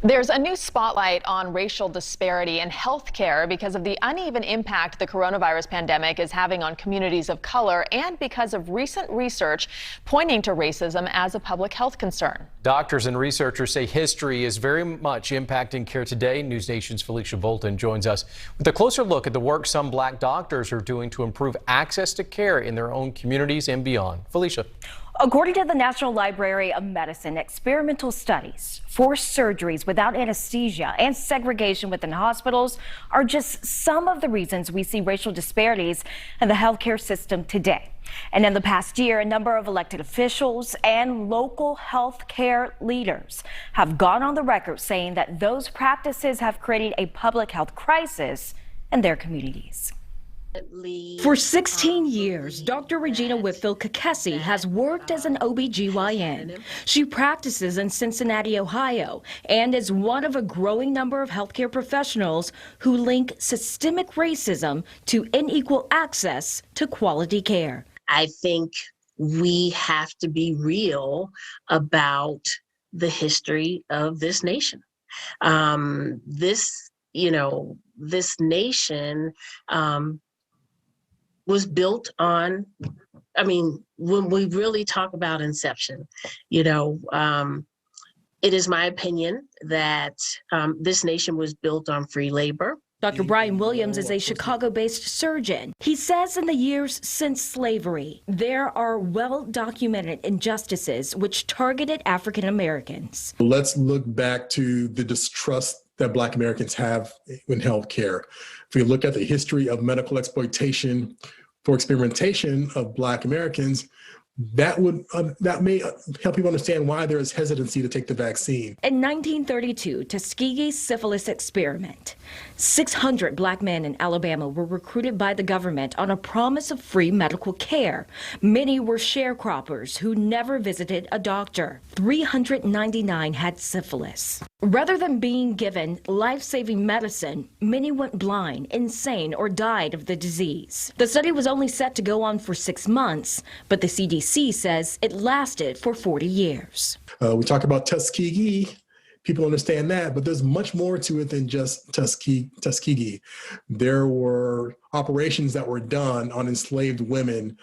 There's a new spotlight on racial disparity in healthcare because of the uneven impact the coronavirus pandemic is having on communities of color and because of recent research pointing to racism as a public health concern. Doctors and researchers say history is very much impacting care today. NewsNation's Felicia Bolton joins us with a closer look at the work some black doctors are doing to improve access to care in their own communities and beyond. Felicia. According to the National Library of Medicine, experimental studies, forced surgeries without anesthesia, and segregation within hospitals are just some of the reasons we see racial disparities in the healthcare system today. And in the past year, a number of elected officials and local healthcare leaders have gone on the record saying that those practices have created a public health crisis in their communities. For 16 years, Dr. Regina Whitfield-Kakesi has worked as an OBGYN. She practices in Cincinnati, Ohio, and is one of a growing number of healthcare professionals who link systemic racism to unequal access to quality care. I think we have to be real about the history of this nation. This nation was built on, when we really talk about inception, it is my opinion that this nation was built on free labor. Dr. Brian Williams is a Chicago-based surgeon. He says in the years since slavery, there are well-documented injustices which targeted African Americans. Let's look back to the distrust that Black Americans have in healthcare. If we look at the history of medical exploitation for experimentation of Black Americans, that may help people understand why there is hesitancy to take the vaccine. In 1932, Tuskegee's syphilis experiment, 600 Black men in Alabama were recruited by the government on a promise of free medical care. Many were sharecroppers who never visited a doctor. 399 had syphilis. Rather than being given life-saving medicine, many went blind, insane, or died of the disease. The study was only set to go on for 6 months, but the CDC says it lasted for 40 years. We talk about Tuskegee. People understand that, but there's much more to it than just Tuskegee. There were operations that were done on enslaved women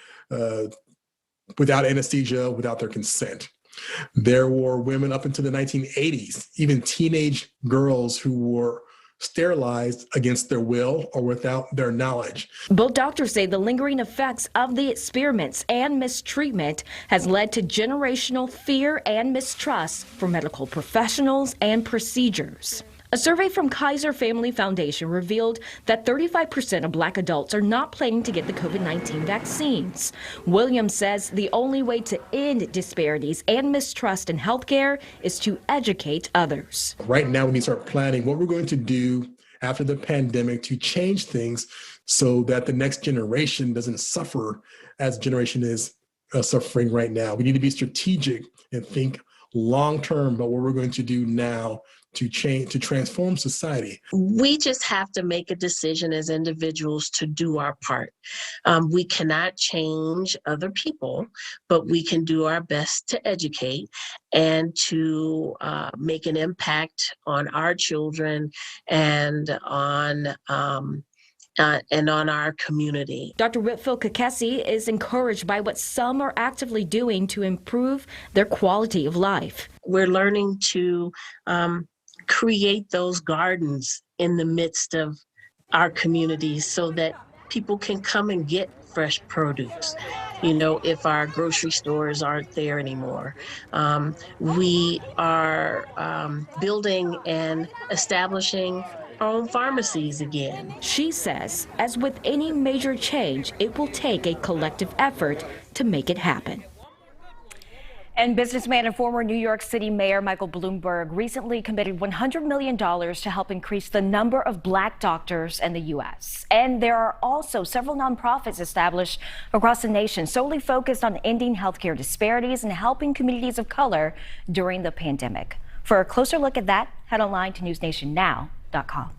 without anesthesia, without their consent. There were women up into the 1980s, even teenage girls who were sterilized against their will or without their knowledge. Both doctors say the lingering effects of the experiments and mistreatment has led to generational fear and mistrust for medical professionals and procedures. A survey from Kaiser Family Foundation revealed that 35% of Black adults are not planning to get the COVID-19 vaccines. Williams says the only way to end disparities and mistrust in healthcare is to educate others. Right now, we need to start planning what we're going to do after the pandemic to change things so that the next generation doesn't suffer as generation is suffering right now. We need to be strategic and think long-term about what we're going to do now to change, to transform society. We just have to make a decision as individuals to do our part. We cannot change other people, but we can do our best to educate and to make an impact on our children and on our community. Dr. Whitfield-Kakesi is encouraged by what some are actively doing to improve their quality of life. We're learning to create those gardens in the midst of our communities so that people can come and get fresh produce. If our grocery stores aren't there anymore. We are building and establishing our own pharmacies again. She says, as with any major change, it will take a collective effort to make it happen. And businessman and former New York City Mayor Michael Bloomberg recently committed $100 million to help increase the number of Black doctors in the U.S. And there are also several nonprofits established across the nation solely focused on ending healthcare disparities and helping communities of color during the pandemic. For a closer look at that, head online to newsnationnow.com.